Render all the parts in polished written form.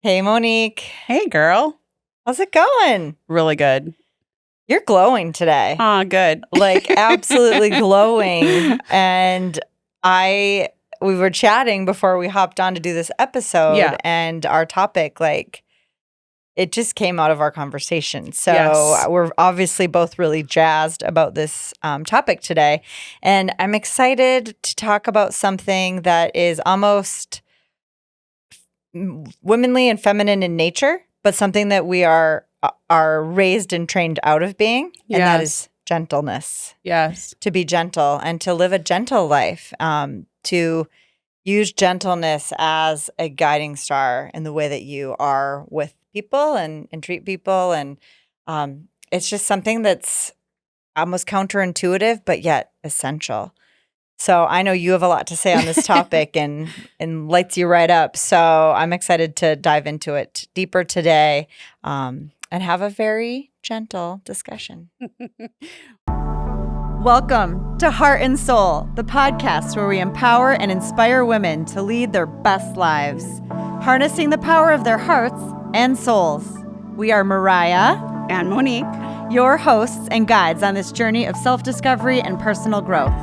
Hey, Monique. Hey, girl. How's it going? Really good. You're glowing today. Oh, good. Like absolutely glowing. And we were chatting before we hopped on to do this episode, Yeah. and our topic, like, it just came out of our conversation. So Yes. we're obviously both really jazzed about this topic today. And I'm excited to talk about something that is almost womanly and feminine in nature, but something that we are raised and trained out of being, and that is gentleness. Yes. To be gentle and to live a gentle life, to use gentleness as a guiding star in the way that you are with people and treat people. And it's just something that's almost counterintuitive, but yet essential. So I know you have a lot to say on this topic and lights you right up. So I'm excited to dive into it deeper today and have a very gentle discussion. Welcome to Heart and Soul, the podcast where we empower and inspire women to lead their best lives, harnessing the power of their hearts and souls. We are Mariah and Monique, your hosts and guides on this journey of self-discovery and personal growth.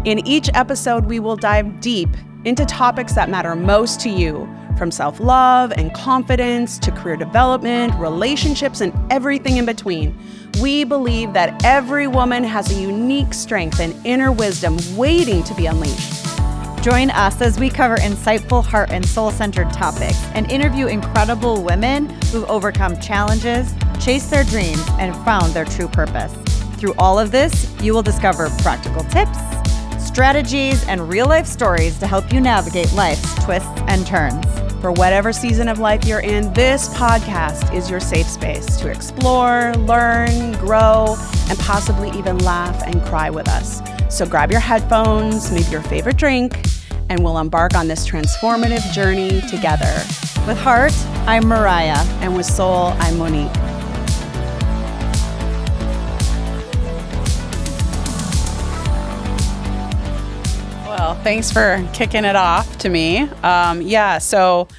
In each episode, we will dive deep into topics that matter most to you, from self-love and confidence to career development, relationships, and everything in between. We believe that every woman has a unique strength and inner wisdom waiting to be unleashed. Join us as we cover insightful heart and soul-centered topics and interview incredible women who've overcome challenges, chased their dreams, and found their true purpose. Through all of this, you will discover practical tips, strategies, and real-life stories to help you navigate life's twists and turns. For whatever season of life you're in, this podcast is your safe space to explore, learn, grow, and possibly even laugh and cry with us. So grab your headphones, maybe your favorite drink, and we'll embark on this transformative journey together. With heart, I'm Mariah. And with soul, I'm Monique. Well, thanks for kicking it off to me. So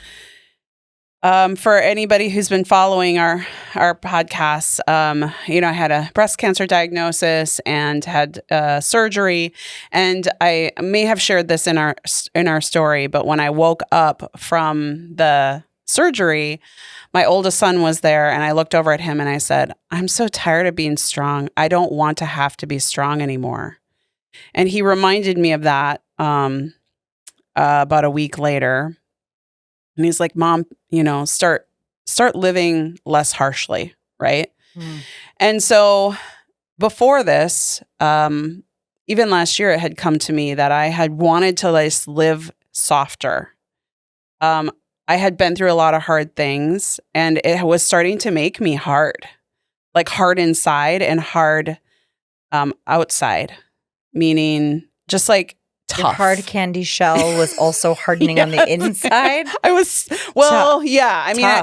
for anybody who's been following our podcasts, I had a breast cancer diagnosis and had surgery, and I may have shared this in our story, but when I woke up from the surgery, my oldest son was there, and I looked over at him and I said, "I'm so tired of being strong. I don't want to have to be strong anymore." And he reminded me of that about a week later. And he's like, "Mom, start living less harshly," right? Mm. And so before this, even last year, it had come to me that I had wanted to live softer. I had been through a lot of hard things, and it was starting to make me hard, like hard inside and hard outside, meaning just like tough. Your hard candy shell was also hardening on the inside. I was,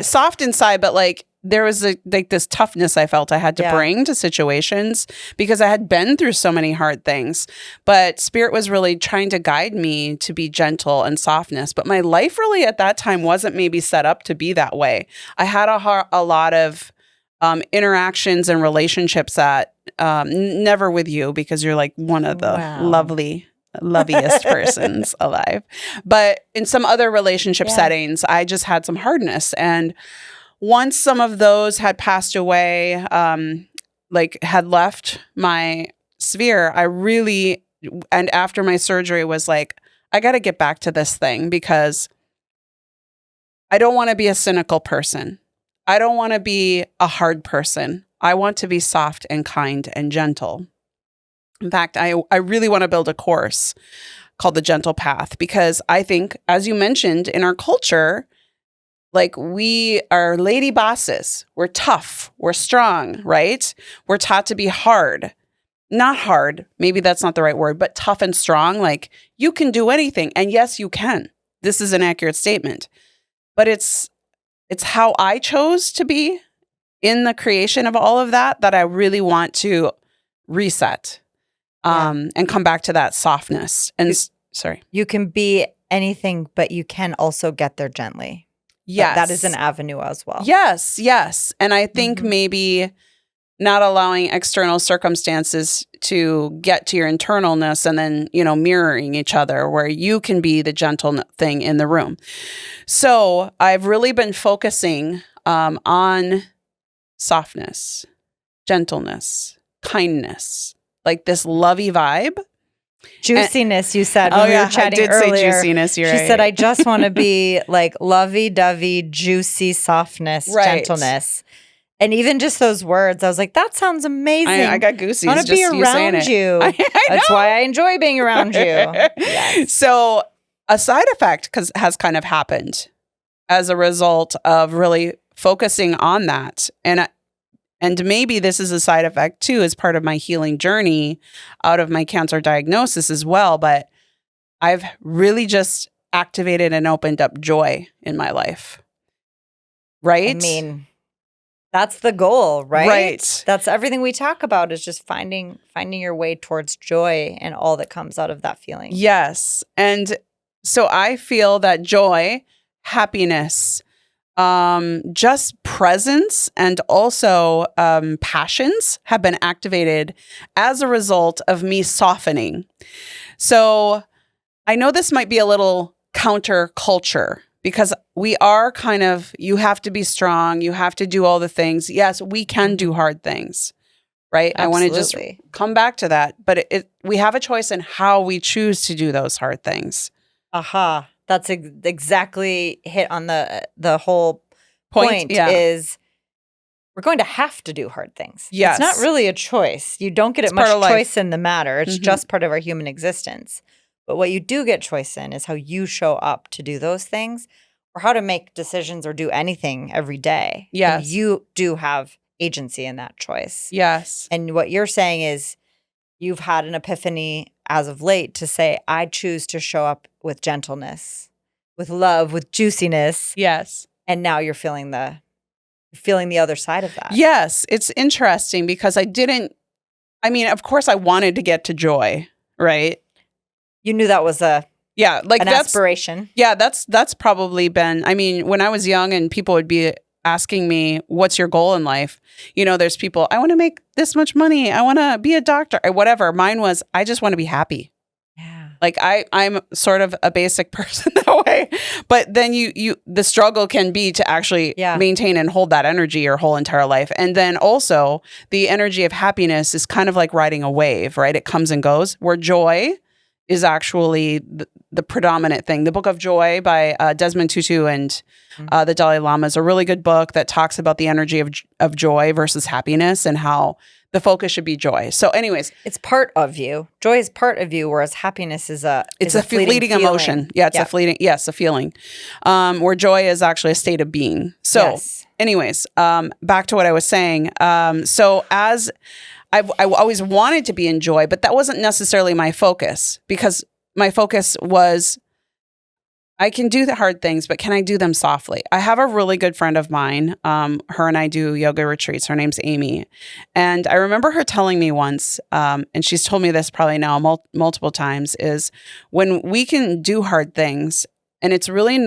soft inside, but like there was this toughness I felt I had to bring to situations because I had been through so many hard things. But Spirit was really trying to guide me to be gentle and softness. But my life really at that time wasn't maybe set up to be that way. I had a lot of interactions and relationships that never with you because you're like one of the loveliest persons alive. But in some other relationship settings, I just had some hardness. And once some of those had passed away, had left my sphere, and after my surgery was like, I got to get back to this thing because I don't want to be a cynical person. I don't want to be a hard person. I want to be soft and kind and gentle. In fact, I really want to build a course called The Gentle Path because I think, as you mentioned, in our culture, like we are lady bosses. We're tough. We're strong, right? We're taught to be hard. Not hard. Maybe that's not the right word, but tough and strong. Like you can do anything. And yes, you can. This is an accurate statement. But it's how I chose to be in the creation of all of that I really want to reset and come back to that softness. And sorry. You can be anything, but you can also get there gently. Yes. That is an avenue as well. Yes, yes. And I think maybe not allowing external circumstances to get to your internalness and then, mirroring each other where you can be the gentle thing in the room. So I've really been focusing on softness, gentleness, kindness, like this lovey vibe. Juiciness, you said when we were chatting earlier. I did say juiciness, she said, I just want to be like lovey-dovey, juicy softness, gentleness. And even just those words, I was like, that sounds amazing. I got goosies. I want to be around you. That's why I enjoy being around you. Yes. So a side effect has kind of happened as a result of really focusing on that. And maybe this is a side effect too, as part of my healing journey out of my cancer diagnosis as well. But I've really just activated and opened up joy in my life. Right? I mean, that's the goal, right? Right. That's everything we talk about, is just finding your way towards joy and all that comes out of that feeling. Yes. And so I feel that joy, happiness, just presence, and also passions have been activated as a result of me softening. So I know this might be a little counterculture, because we are kind of, you have to be strong, you have to do all the things. Yes, we can do hard things, right? Absolutely. I want to just come back to that. But we have a choice in how we choose to do those hard things. Aha. That's exactly hit on the whole point is we're going to have to do hard things. Yes. It's not really a choice. You don't get much choice in the matter. It's just part of our human existence. But what you do get choice in is how you show up to do those things, or how to make decisions or do anything every day. Yes. And you do have agency in that choice. Yes. And what you're saying is you've had an epiphany as of late to say, I choose to show up with gentleness, with love, with juiciness. Yes. And now you're feeling the other side of that. Yes. It's interesting because of course I wanted to get to joy, right? You knew that was an aspiration. Yeah, that's probably been, when I was young and people would be asking me, what's your goal in life? There's people, I want to make this much money. I want to be a doctor or whatever. Mine was, I just want to be happy. Yeah. Like I'm sort of a basic person that way, but then the struggle can be to actually maintain and hold that energy your whole entire life. And then also the energy of happiness is kind of like riding a wave, right? It comes and goes, where joy is actually the predominant thing. The Book of Joy by Desmond Tutu and the Dalai Lama is a really good book that talks about the energy of joy versus happiness and how the focus should be joy. So anyways. It's part of you. Joy is part of you, whereas happiness is a fleeting emotion. Yeah, it's a feeling. Where joy is actually a state of being. So anyways, back to what I was saying. So as I always wanted to be in joy, but that wasn't necessarily my focus, because my focus was, I can do the hard things, but can I do them softly? I have a really good friend of mine. Her and I do yoga retreats. Her name's Amy. And I remember her telling me once, and she's told me this probably now multiple times, is when we can do hard things, and it's really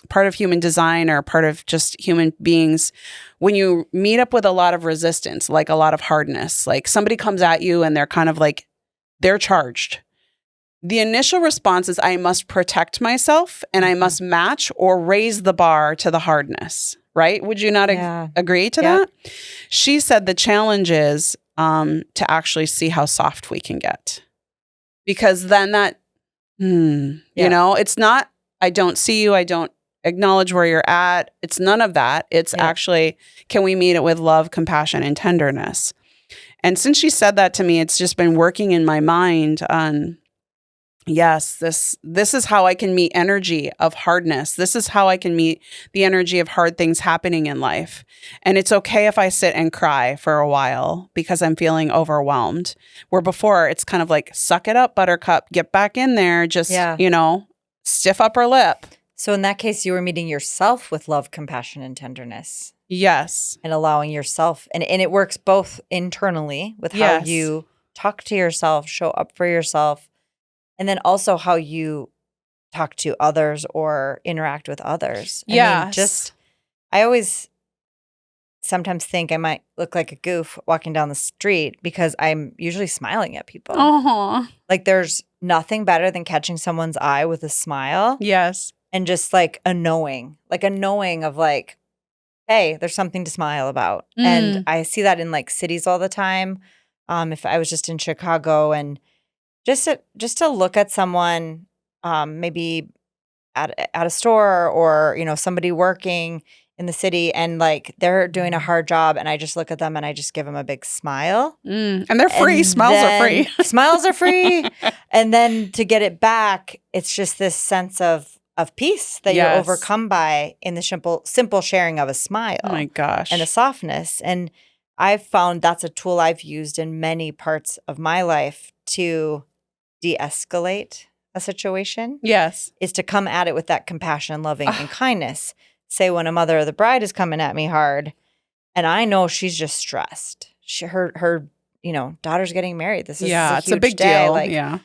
part of human design or part of just human beings, when you meet up with a lot of resistance, like a lot of hardness, like somebody comes at you and they're kind of like, they're charged. The initial response is, I must protect myself and I must match or raise the bar to the hardness, right? Would you not agree to that? She said the challenge is to actually see how soft we can get. Because then it's not, I don't see you, I don't acknowledge where you're at. It's none of that. It's actually, can we meet it with love, compassion, and tenderness? And since she said that to me, it's just been working in my mind on, yes, this is how I can meet energy of hardness. This is how I can meet the energy of hard things happening in life. And it's okay if I sit and cry for a while because I'm feeling overwhelmed. Where before it's kind of like, suck it up, buttercup, get back in there, just, stiff upper lip. So in that case, you were meeting yourself with love, compassion, and tenderness. Yes. And allowing yourself, and it works both internally with how you talk to yourself, show up for yourself, and then also how you talk to others or interact with others. Yes. I always sometimes think I might look like a goof walking down the street because I'm usually smiling at people. Uh-huh. Like there's nothing better than catching someone's eye with a smile. Yes. And just like a knowing of like, hey, there's something to smile about. And I see that in like cities all the time. If I was just in Chicago and just to look at someone, maybe at a store or, you know, somebody working in the city and like they're doing a hard job and I just look at them and I just give them a big smile. And they're free. Smiles are free. Smiles are free. And then to get it back, it's just this sense of peace that you're overcome by in the simple sharing of a smile. Oh my gosh. And a softness. And I've found that's a tool I've used in many parts of my life to de-escalate a situation. Yes. Is to come at it with that compassion, loving, and kindness. Say when a mother of the bride is coming at me hard and I know she's just stressed. Her you know, daughter's getting married. This is it's a big day. deal. Like, yeah.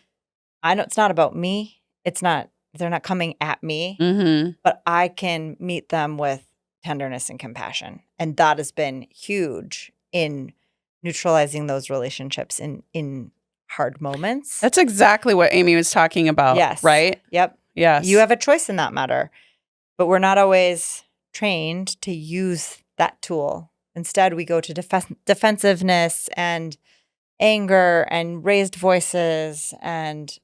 I know it's not about me. They're not coming at me, but I can meet them with tenderness and compassion. And that has been huge in neutralizing those relationships in hard moments. That's exactly what Amy was talking about. Yes. Right? Yep. Yes. You have a choice in that matter, but we're not always trained to use that tool. Instead, we go to defensiveness and anger and raised voices and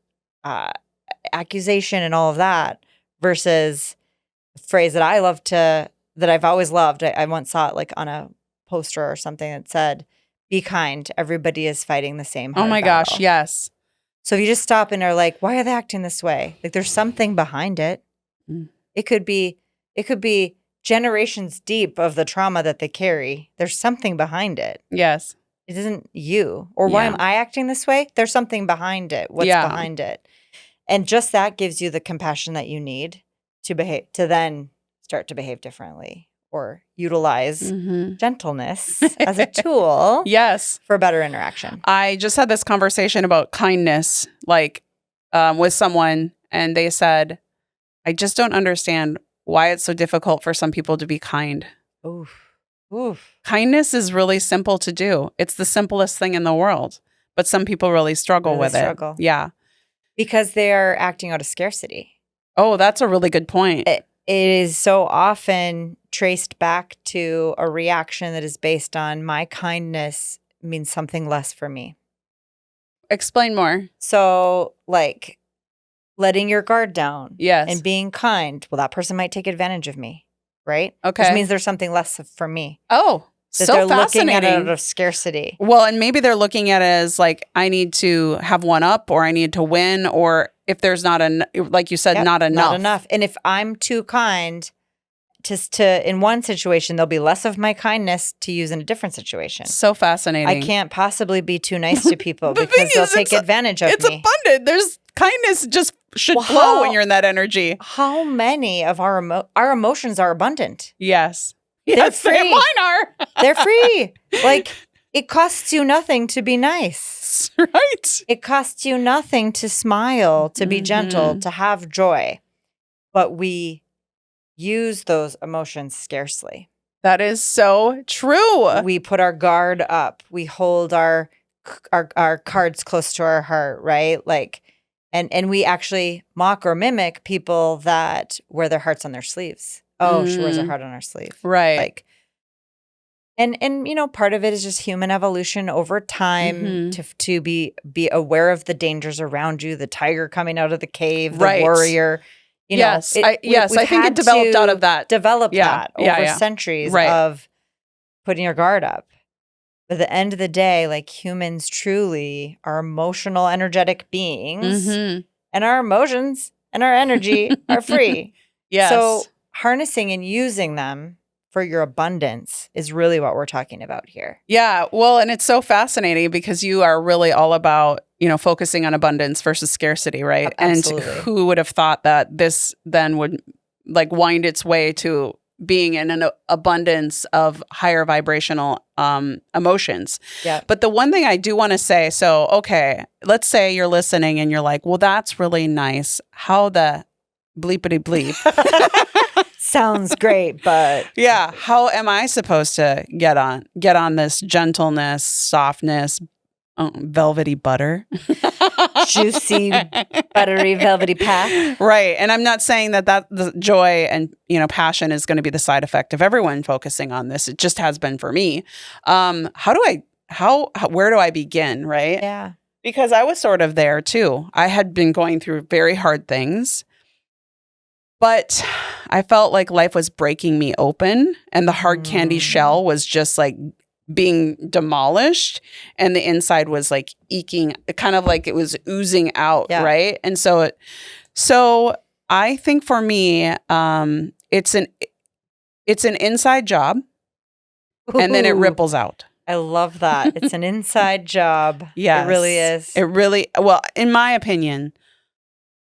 accusation and all of that versus a phrase that I've always loved. I once saw it like on a poster or something that said, be kind. Everybody is fighting the same hard Oh my battle. gosh, yes. So if you just stop and are like, why are they acting this way? Like there's something behind it. It could be generations deep of the trauma that they carry. There's something behind it. Yes. It isn't you. Or why am I acting this way? There's something behind it. What's behind it? And just that gives you the compassion that you need to then start to behave differently or utilize gentleness as a tool for better interaction. I just had this conversation about kindness, like with someone, and they said, I just don't understand why it's so difficult for some people to be kind. Oof. Kindness is really simple to do. It's the simplest thing in the world, but some people really struggle with it. Yeah. Because they're acting out of scarcity. Oh, that's a really good point. It is so often traced back to a reaction that is based on my kindness means something less for me. Explain more. So, like, letting your guard down. Yes. And being kind. Well, that person might take advantage of me, right? Okay. Which means there's something less for me. Oh, that so they're fascinating. looking at it out of scarcity. Well, and maybe they're looking at it as like, I need to have one up or I need to win, or if there's not like you said, not enough. Not enough. And if I'm too kind to in one situation, there'll be less of my kindness to use in a different situation. So fascinating. I can't possibly be too nice to people because they'll take advantage of me. It's abundant. There's kindness just should flow when you're in that energy. How many of our emotions are abundant? Yes. They're free. Mine are. They're free. Like, it costs you nothing to be nice. Right. It costs you nothing to smile, to be gentle, to have joy. But we use those emotions scarcely. That is so true. We put our guard up. We hold our cards close to our heart, right? Like, and we actually mock or mimic people that wear their hearts on their sleeves. Oh, she wears her heart on her sleeve. Right. Like, and you know, part of it is just human evolution over time to be aware of the dangers around you, the tiger coming out of the cave, the warrior. You know, I think it developed out of that. That over centuries of putting your guard up. But at the end of the day, like, humans truly are emotional, energetic beings, and our emotions and our energy are free. Yes. So harnessing and using them for your abundance is really what we're talking about here. Yeah. Well, and it's so fascinating because you are really all about, you know, focusing on abundance versus scarcity, right? Absolutely. And who would have thought that this then would like wind its way to being in an abundance of higher vibrational emotions. Yeah. But the one thing I do want to say, so, okay, let's say you're listening and you're like, well, that's really nice. How the bleepity bleep. Sounds great, but yeah, how am I supposed to get on this gentleness, softness, velvety butter? Juicy, buttery, velvety path. Right. And I'm not saying that the joy and, passion is going to be the side effect of everyone focusing on this. It just has been for me. Where do I begin? Right. Yeah. Because I was sort of there too. I had been going through very hard things, but I felt like life was breaking me open and the hard candy shell was just like being demolished and the inside was like eking, kind of like it was oozing out. Yeah. Right. And so I think for me, it's an inside job. Ooh. And then it ripples out. I love that. It's an inside job. Yeah, it really is. Well, in my opinion,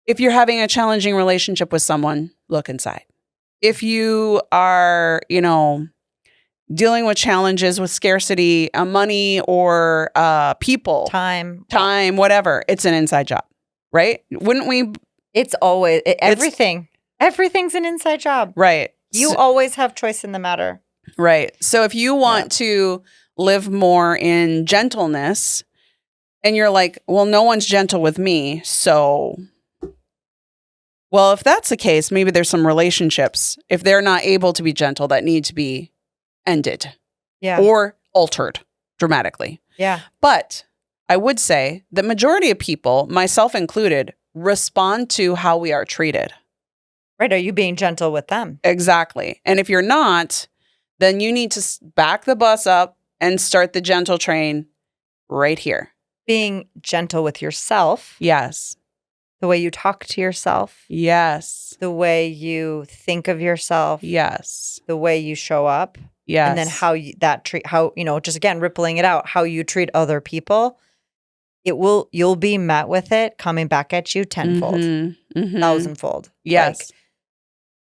if you're having a challenging relationship with someone, look inside. If you are, dealing with challenges with scarcity, money or people, time, whatever, it's an inside job, right? Wouldn't we? It's always everything. Everything's an inside job, right? You always have choice in the matter, right? So if you want to live more in gentleness, and you're like, well, no one's gentle with me, so. Well, if that's the case, maybe there's some relationships, if they're not able to be gentle, that need to be ended or altered dramatically. Yeah. But I would say the majority of people, myself included, respond to how we are treated. Right. Are you being gentle with them? Exactly. And if you're not, then you need to back the bus up and start the gentle train right here. Being gentle with yourself. Yes. The way you talk to yourself. Yes. The way you think of yourself. Yes. The way you show up. Yes. And then just again, rippling it out, how you treat other people, you'll be met with it coming back at you tenfold, thousandfold. Yes.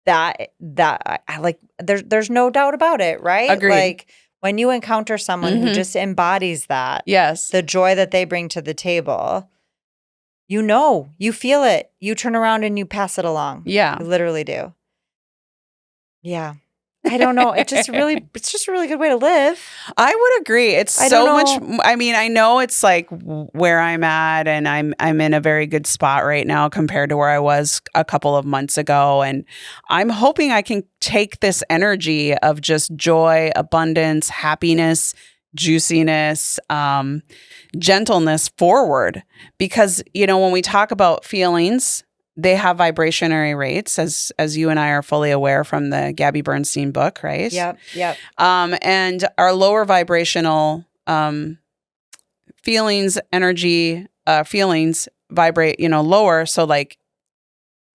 Like there's no doubt about it, right? Agreed. Like when you encounter someone who just embodies that, yes, the joy that they bring to the table, you feel it. You turn around and you pass it along. Yeah. You literally do. Yeah. I don't know. It's just a really good way to live. I would agree. It's so much. I mean, I know it's like where I'm at and I'm in a very good spot right now compared to where I was a couple of months ago. And I'm hoping I can take this energy of just joy, abundance, happiness, juiciness, gentleness forward. Because, when we talk about feelings, they have vibrationary rates, as you and I are fully aware from the Gabby Bernstein book, right? Yep. And our lower vibrational feelings, energy, feelings vibrate, lower. So like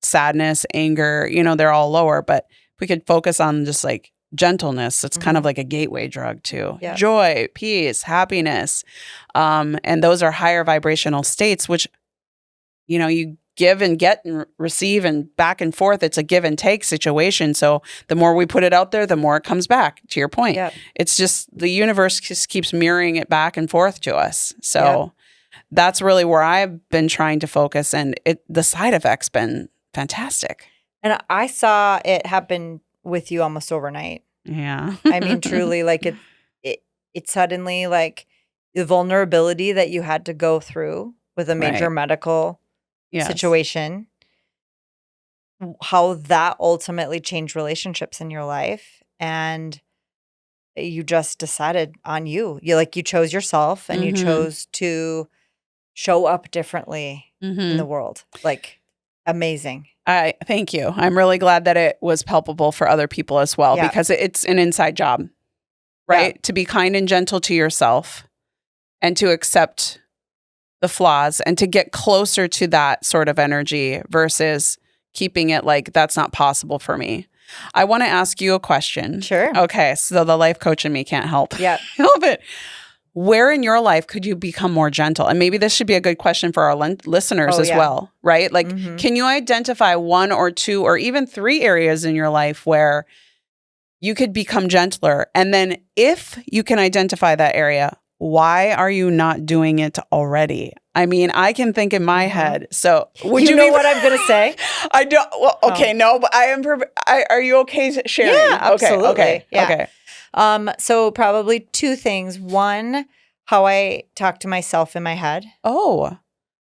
sadness, anger, they're all lower. But if we could focus on just like gentleness, it's kind of like a gateway drug to joy, peace, happiness. And those are higher vibrational states, which, you give and get and receive and back and forth. It's a give and take situation. So the more we put it out there, the more it comes back, to your point. Yep. It's just the universe just keeps mirroring it back and forth to us. So that's really where I've been trying to focus. And the side effect's been fantastic. And I saw it happen with you almost overnight. Yeah. I mean, truly, like it suddenly, like the vulnerability that you had to go through with a major medical situation, how that ultimately changed relationships in your life. And you just decided on you. You chose yourself and you chose to show up differently in the world. Like, amazing. Thank you. I'm really glad that it was palpable for other people as well, because it's an inside job, right? To be kind and gentle to yourself and to accept the flaws and to get closer to that sort of energy versus keeping it like that's not possible for me. I want to ask you a question. Sure. Okay. So the life coach in me can't help. Yeah. Help it. Where in your life could you become more gentle? And maybe this should be a good question for our listeners as well, right? Like, can you identify 1 or 2 or even 3 areas in your life where you could become gentler? And then if you can identify that area, why are you not doing it already? I mean, I can think in my head. So would you know what I'm going to say? I don't. Well, okay, no, but I am. Are you okay sharing? Yeah, absolutely. Okay. Yeah. Okay. So probably two things. One, how I talk to myself in my head. Oh,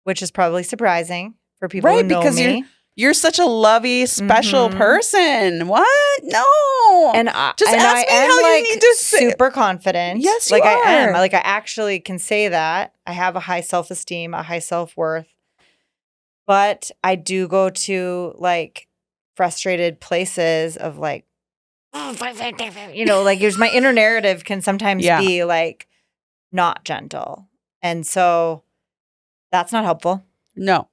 which is probably surprising for people who know me. You're such a lovey, special person. What? No. And ask me how you need to super confident. Yes, you are. I am. Like I actually can say that. I have a high self-esteem, a high self-worth. But I do go to like frustrated places of like, like here's my inner narrative can sometimes be like not gentle. And so that's not helpful. No.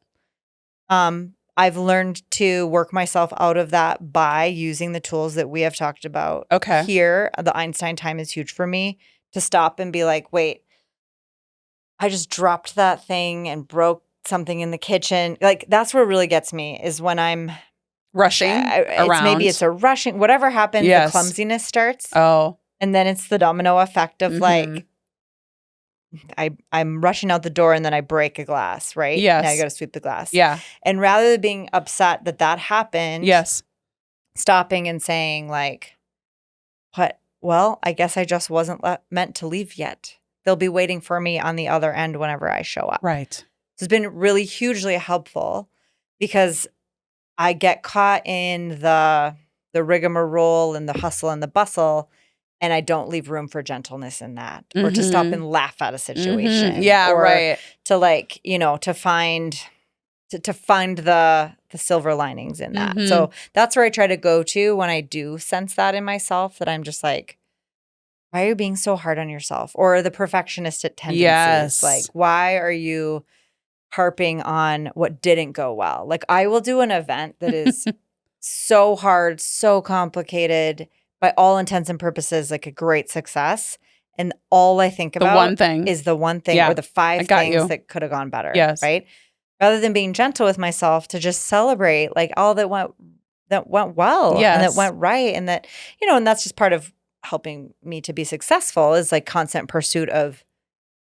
I've learned to work myself out of that by using the tools that we have talked about here. The Einstein time is huge for me to stop and be like, wait, I just dropped that thing and broke something in the kitchen. Like that's what really gets me is when I'm rushing around. Maybe it's a rushing, whatever happens, the clumsiness starts. Oh. And then it's the domino effect of like, I'm rushing out the door and then I break a glass, right? Yes. Now I got to sweep the glass. Yeah. And rather than being upset that happened, stopping and saying like, what? Well, I guess I just wasn't meant to leave yet. They'll be waiting for me on the other end whenever I show up. Right. So it's been really hugely helpful because I get caught in the rigmarole and the hustle and the bustle. And I don't leave room for gentleness in that or to stop and laugh at a situation. Yeah, or right. To like, to find the silver linings in that. So that's where I try to go to when I do sense that in myself that I'm just like, why are you being so hard on yourself? Or the perfectionistic tendencies. Yes. Like, why are you harping on what didn't go well? Like I will do an event that is so hard, so complicated, by all intents and purposes, like a great success. And all I think about is the one thing or the 5 things that could have gone better. Yes. Right. Rather than being gentle with myself to just celebrate like all that went well and that went right. And that, and that's just part of helping me to be successful is like constant pursuit of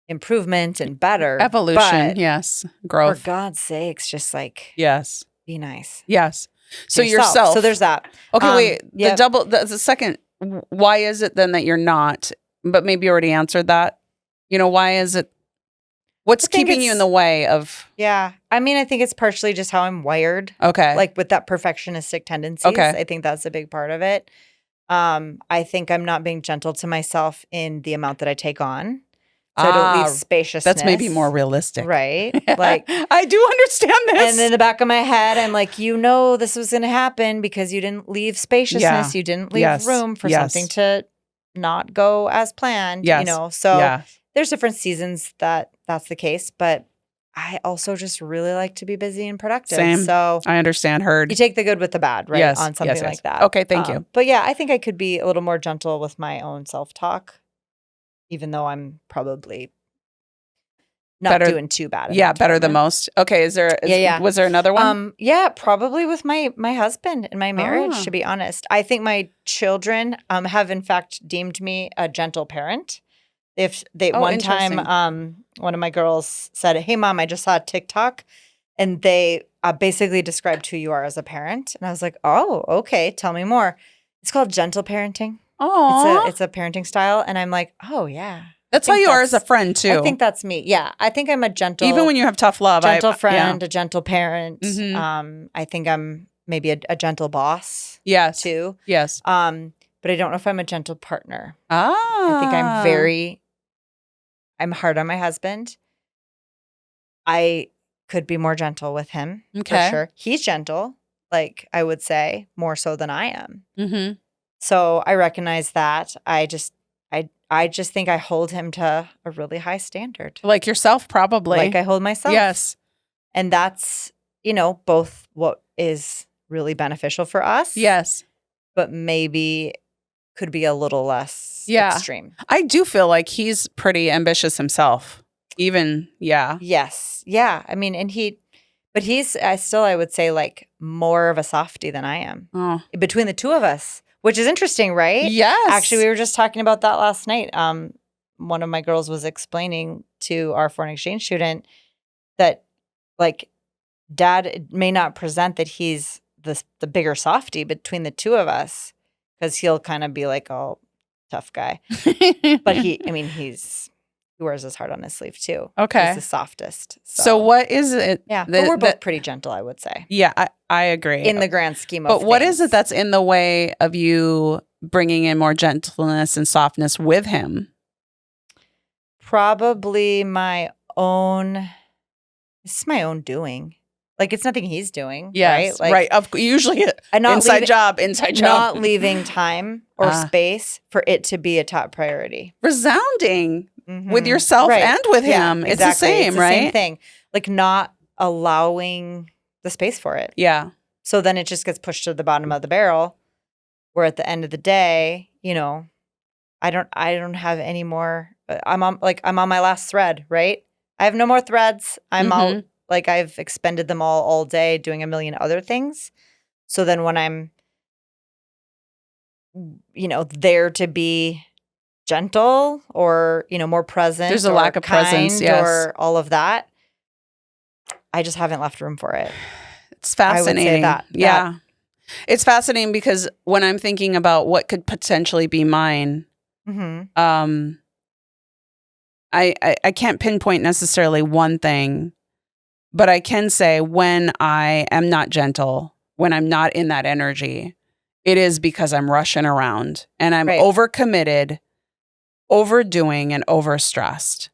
improvement and better. Evolution. But growth. For God's sakes, just like, be nice. Yes. So yourself. So there's that. Okay, wait. The second, why is it then that you're not, but maybe you already answered that. Why is it, what's keeping you in the way of? Yeah. I mean, I think it's partially just how I'm wired. Okay. Like with that perfectionistic tendencies. Okay. I think that's a big part of it. I think I'm not being gentle to myself in the amount that I take on. So I don't leave spaciousness. That's maybe more realistic. Right. Like I do understand this. And in the back of my head, I'm like, this was going to happen because you didn't leave spaciousness. Yeah. You didn't leave room for something to not go as planned. Yes. So there's different seasons that's the case. But I also just really like to be busy and productive. Same. So I understand. You take the good with the bad, right? Yes. On something like that. Okay. Thank you. But yeah, I think I could be a little more gentle with my own self-talk. Even though I'm probably not doing too bad. Yeah, better than most. Okay, was there another one? Yeah, probably with my husband and my marriage, to be honest. I think my children have in fact deemed me a gentle parent. If they one time one of my girls said, "Hey mom, I just saw a TikTok," and they basically described who you are as a parent. And I was like, "Oh, okay, tell me more." It's called gentle parenting. Oh, it's a parenting style, and I'm like, oh yeah, that's how you are as a friend too. I think that's me. Yeah, I think I'm a gentle, even when you have tough love, gentle friend, a gentle parent. I think I'm maybe a gentle boss. Yes, too. Yes, but I don't know if I'm a gentle partner. I think I'm hard on my husband. I could be more gentle with him. For sure. He's gentle, like I would say, more so than I am. So I recognize that. I just think I hold him to a really high standard. Like yourself, probably. Like I hold myself. Yes. And that's, both what is really beneficial for us. Yes. But maybe could be a little less extreme. I do feel like he's pretty ambitious himself. Even, Yes. Yeah. I mean, but he's I would say like more of a softie than I am. Oh. Between the two of us. Which is interesting, right? Yes. Actually, we were just talking about that last night. One of my girls was explaining to our foreign exchange student that like dad may not present that he's the bigger softy between the two of us, because he'll kind of be like, oh, tough guy. But he wears his heart on his sleeve too. Okay. He's the softest. So what is it? Yeah, but we're both pretty gentle, I would say. Yeah, I agree. In the grand scheme of But things. what is it that's in the way of you bringing in more gentleness and softness with him? Probably my own doing. Like, it's nothing he's doing. Yes, right? Like, usually inside job. Not leaving time or space for it to be a top priority. Resounding with yourself and with him. It's the same, it's the right? Same thing. Like, not allowing the space for it. Yeah. So then it just gets pushed to the bottom of the barrel, where at the end of the day, I don't have any more. I'm on my last thread, right? I have no more threads. I'm out. Like, I've expended them all day doing a million other things. So then when I'm, there to be gentle or, more present. There's a lack of presence, yes. Or all of that, I just haven't left room for it. It's fascinating. I would say that. Yeah. It's fascinating because when I'm thinking about what could potentially be mine, I can't pinpoint necessarily one thing. But I can say when I am not gentle, when I'm not in that energy, it is because I'm rushing around and I'm overcommitted, overdoing, and overstressed.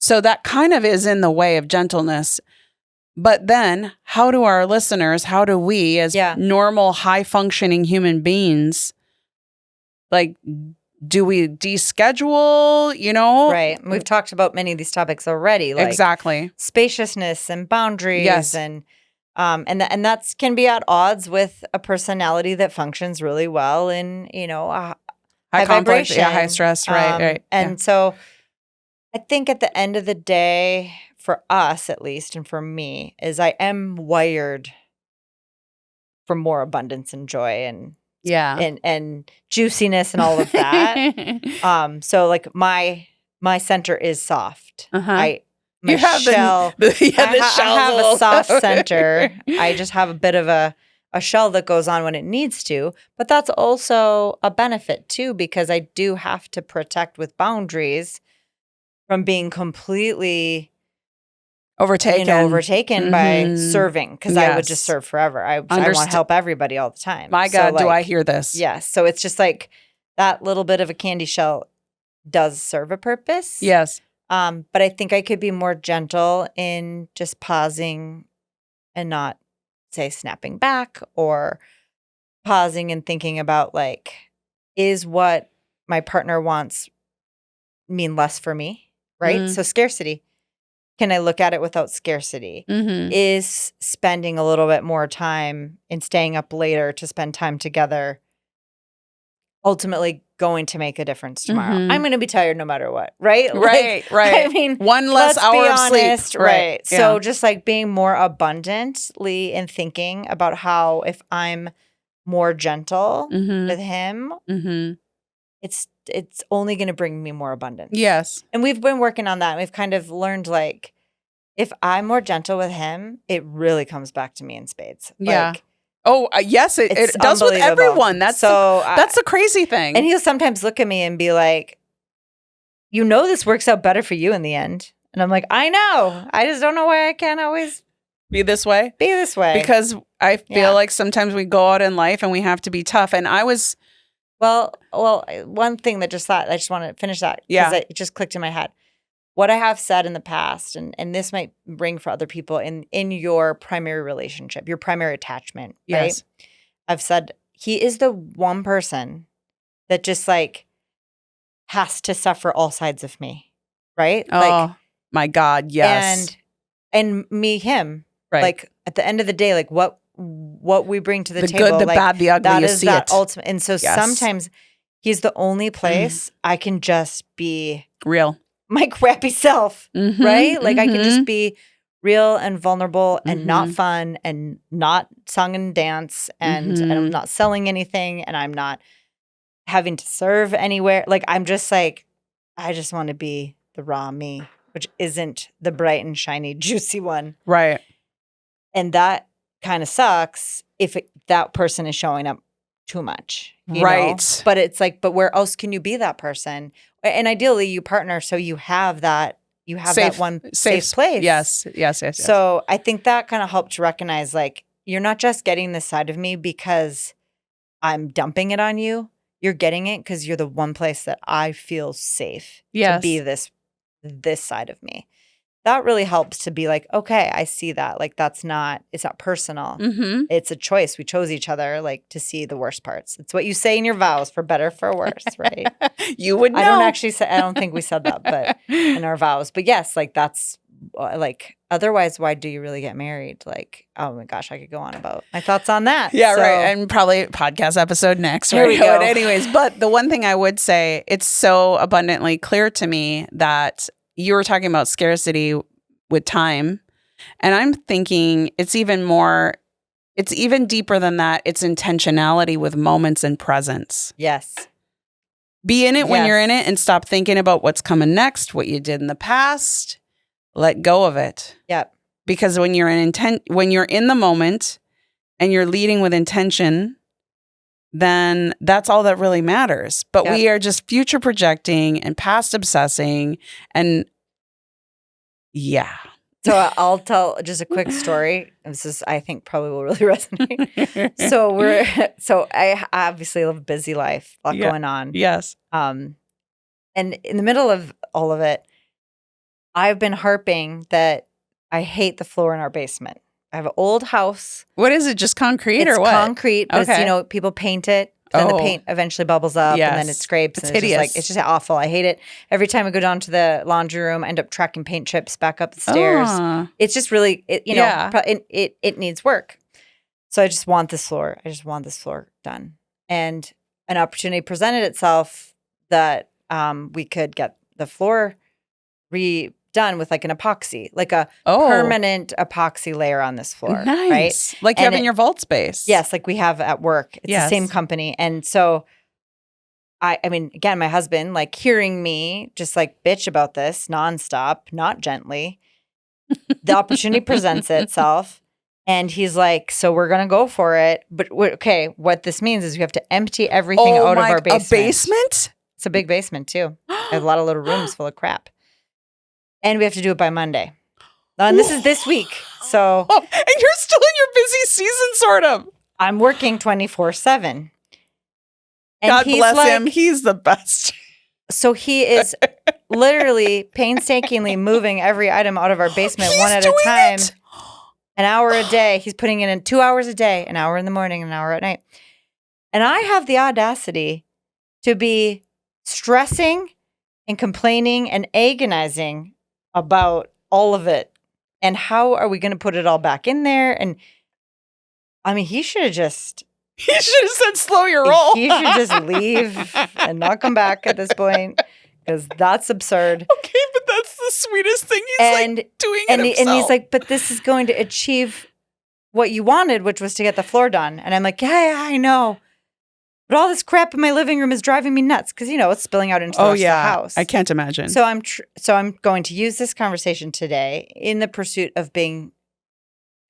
So that kind of is in the way of gentleness. But then how do our listeners, how do we as normal, high-functioning human beings, like, do we deschedule, Right. And we've talked about many of these topics already. Like exactly. Spaciousness and boundaries. Yes. And that can be at odds with a personality that functions really well in, high conflict, vibration. high stress, right. And so I think at the end of the day, for us at least, and for me, is I am wired for more abundance and joy and and juiciness and all of that. So like my center is soft. I have shell. I have a soft center. I just have a bit of a shell that goes on when it needs to. But that's also a benefit too, because I do have to protect with boundaries from being completely overtaken by serving, because I would just serve forever. I want to help everybody all the time. My God, do I hear this? Yes. So it's just like that little bit of a candy shell does serve a purpose. Yes. But I think I could be more gentle in just pausing and not, say, snapping back, or pausing and thinking about, like, is what my partner wants mean less for me, right? So scarcity. Can I look at it without scarcity? Is spending a little bit more time and staying up later to spend time together ultimately going to make a difference tomorrow? I'm going to be tired no matter what, right? Right. I mean, one less hour of sleep. Right. Yeah. So just like being more abundantly in thinking about how if I'm more gentle with him, it's only going to bring me more abundance. Yes. And we've been working on that. And we've kind of learned, like, if I'm more gentle with him, it really comes back to me in spades. Yeah. Yes, it does with everyone. That's the crazy thing. And he'll sometimes look at me and be like, this works out better for you in the end. And I'm like, I know. I just don't know why I can't always be this way. Because I feel like sometimes we go out in life and we have to be tough. And I was... Well, one thing that I just want to finish that, because it just clicked in my head. What I have said in the past, and this might ring for other people in your primary relationship, your primary attachment, right? I've said, he is the one person that just, like, has to suffer all sides of me, right? Oh, like, my God, yes. And me, him. Right. Like, at the end of the day, like, what we bring to the table. The good, the bad, the ugly, you see it. Ultimate. And so sometimes he's the only place I can just be real. My crappy self, right? Like, I can just be real and vulnerable and not fun and not song and dance and I'm not selling anything and I'm not having to serve anywhere. Like, I'm just like, I just want to be the raw me which isn't the bright and shiny, juicy one. Right. And that kind of sucks if that person is showing up too much. You know? But it's like, but where else can you be that person? And ideally you partner so you have that, that one safe place. Yes. So I think that kind of helped to recognize, like, you're not just getting this side of me because I'm dumping it on you. You're getting it because you're the one place that I feel safe to be this side of me. That really helps to be like, okay, I see that. Like, it's not personal. Mm-hmm. It's a choice. We chose each other, like, to see the worst parts. It's what you say in your vows, for better, for worse, right? You would know. I don't think we said that, but in our vows. But yes, like, that's like, otherwise, why do you really get married? Like, oh my gosh, I could go on about my thoughts on that. Yeah, right. And probably podcast episode next. Here we go. But anyways, but the one thing I would say, it's so abundantly clear to me that you were talking about scarcity with time. And I'm thinking it's even deeper than that. It's intentionality with moments and presence. Yes. Be in it when you're in it and stop thinking about what's coming next, what you did in the past. Let go of it. Yep. Because when you're in the moment and you're leading with intention, then that's all that really matters. But we are just future projecting and past obsessing. And yeah. So I'll tell just a quick story. This is, I think, probably will really resonate. So I obviously live a busy life, a lot going on. Yes. And in the middle of all of it, I've been harping that I hate the floor in our basement. I have an old house. What is it? Just concrete or what? It's concrete, but people paint it. Then the paint eventually bubbles up and then it scrapes. It's and hideous. It's just awful. I hate it. Every time I go down to the laundry room, I end up tracking paint chips back up the stairs. It's just really, it needs work. So I just want this floor. Done. And an opportunity presented itself that we could get the floor redone with like an epoxy, like a permanent epoxy layer on this floor. Nice. Right? Like you have in your vault space. Yes, like we have at work. It's the same company. And so I mean, again, my husband, like, hearing me just like bitch about this nonstop, not gently, the opportunity presents itself. And he's like, so we're going to go for it. But okay, what this means is we have to empty everything out of our basement. A basement? It's a big basement too. I have a lot of little rooms full of crap. And we have to do it by Monday. And this is this week. So, and you're still in your busy season, sort of. I'm working 24/7. God bless him. He's the best. So he is literally painstakingly moving every item out of our basement one at a time. An hour a day. He's putting in 2 hours a day, an hour in the morning, an hour at night. And I have the audacity to be stressing and complaining and agonizing about all of it. And how are we going to put it all back in there? And I mean, he should have just said, slow your roll. He should just leave and not come back at this point, because that's absurd. Okay, but that's the sweetest thing. He's doing it himself. And he's like, but this is going to achieve what you wanted, which was to get the floor done. And I'm like, yeah, I know. But all this crap in my living room is driving me nuts because, it's spilling out into the rest of the house. I can't imagine. So I'm going to use this conversation today in the pursuit of being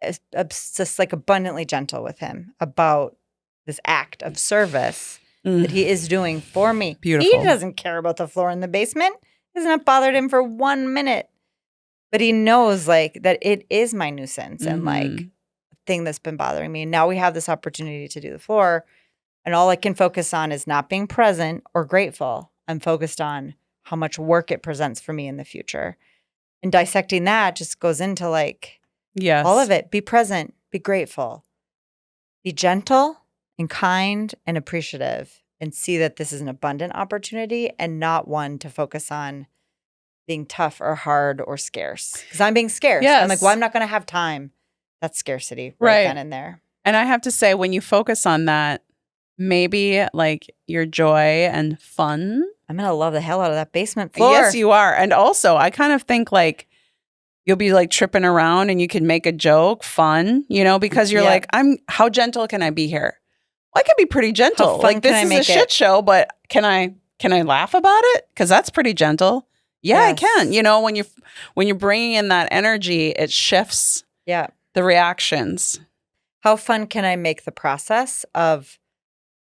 just like abundantly gentle with him about this act of service that he is doing for me. Beautiful. He doesn't care about the floor in the basement. It hasn't bothered him for 1 minute. But he knows like that it is my nuisance and like a thing that's been bothering me. And now we have this opportunity to do the floor. And all I can focus on is not being present or grateful. I'm focused on how much work it presents for me in the future. And dissecting that just goes into like all of it. Be present, be grateful, be gentle and kind and appreciative, and see that this is an abundant opportunity and not one to focus on being tough or hard or scarce. Because I'm being scarce. I'm like, well, I'm not going to have time. That's scarcity right then and there. And I have to say, when you focus on that, maybe like your joy and fun. I'm going to love the hell out of that basement floor. Yes, you are. And also, I kind of think like you'll be like tripping around and you can make a joke, fun, because you're like, how gentle can I be here? Well, I can be pretty gentle. Like, this is a shit show, but can I laugh about it? Because that's pretty gentle. Yeah, it can. You know, when you're bringing in that energy, it shifts the reactions. How fun can I make the process of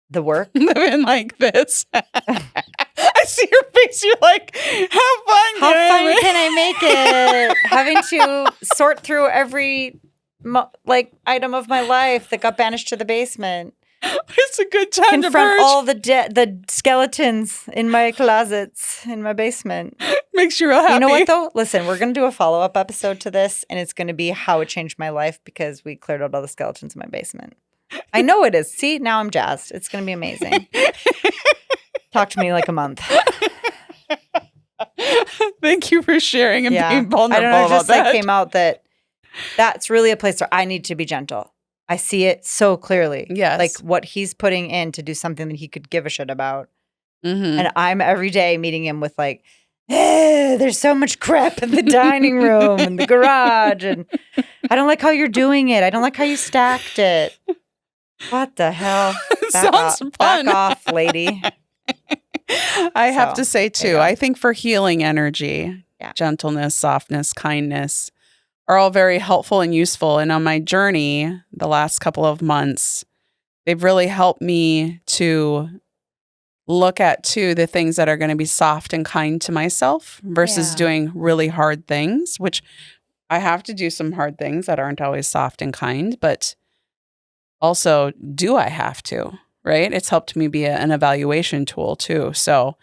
the work? Living like this. I see your face. You're like, how fun can I make it? Having to sort through every item of my life that got banished to the basement. It's a good time to confront all the skeletons in my closets in my basement. Makes you real happy. You know what, though? Listen, we're going to do a follow-up episode to this, and it's going to be how it changed my life because we cleared out all the skeletons in my basement. I know it is. See, now I'm jazzed. It's going to be amazing. Talk to me in like a month. Thank you for sharing and being vulnerable I don't know, about that. Came out that's really a place where I need to be gentle. I see it so clearly. Yes. Like what he's putting in to do something that he could give a shit about. Mm-hmm. And I'm every day meeting him with like, there's so much crap in the dining room and the garage. And I don't like how you're doing it. I don't like how you stacked it. What the hell? Sounds fun. Back off, lady. I have to say, too, I think for healing energy, gentleness, softness, kindness are all very helpful and useful. And on my journey, the last couple of months, they've really helped me to look at, too, the things that are going to be soft and kind to myself versus doing really hard things, which I have to do some hard things that aren't always soft and kind. But also, do I have to? Right? It's helped me be an evaluation tool, too. So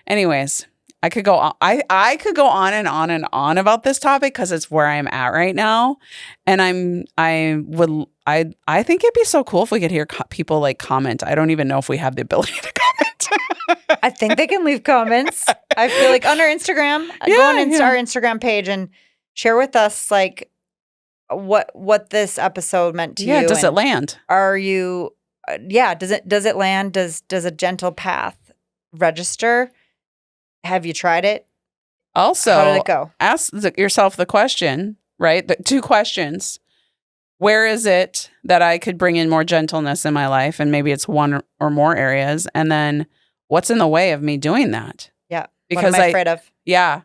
anyways, I could go on. I could go on and on and on about this topic because it's where I'm at right now, and I think it'd be so cool if we could hear people like comment. I don't even know if we have the ability to comment. I think they can leave comments. I feel like on our Instagram, go on our Instagram page and share with us like what this episode meant to you. Yeah, does it land? Are you? Does it land? Does a gentle path register? Have you tried it? Also, how did it go? Ask yourself the question, right? The two questions. Where is it that I could bring in more gentleness in my life? And maybe it's one or more areas. And then what's in the way of me doing that? Yeah. Because what am I afraid of? Yeah.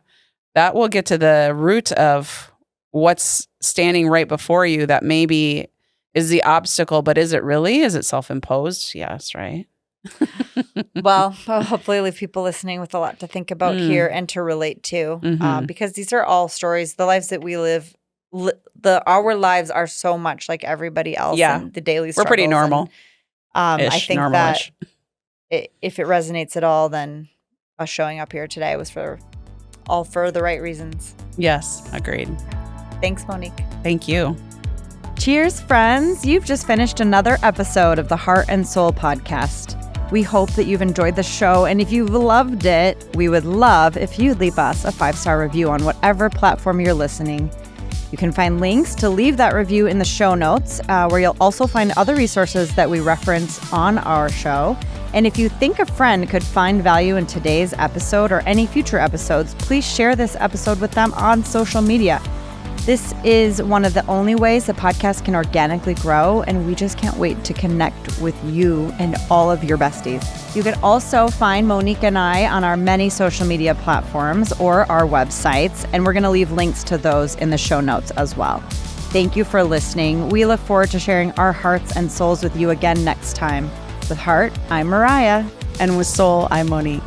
That will get to the root of what's standing right before you that maybe is the obstacle, but is it really? Is it self-imposed? Yes, right? Well, hopefully leave people listening with a lot to think about here and to relate to, because these are all stories. The lives that we live, our lives are so much like everybody else. Yeah, and the daily we're pretty normal. And, I think normal-ish. That if it resonates at all, then us showing up here today was for the right reasons. Yes, agreed. Thanks, Monique. Thank you. Cheers, friends. You've just finished another episode of the Heart and Soul podcast. We hope that you've enjoyed the show, and if you've loved it, we would love if you'd leave us a 5-star review on whatever platform you're listening. You can find links to leave that review in the show notes, where you'll also find other resources that we reference on our show. And if you think a friend could find value in today's episode or any future episodes, please share this episode with them on social media. This is one of the only ways the podcast can organically grow, and we just can't wait to connect with you and all of your besties. You can also find Monique and I on our many social media platforms or our websites, and we're going to leave links to those in the show notes as well. Thank you for listening. We look forward to sharing our hearts and souls with you again next time. With Heart, I'm Mariah. And with Soul, I'm Monique.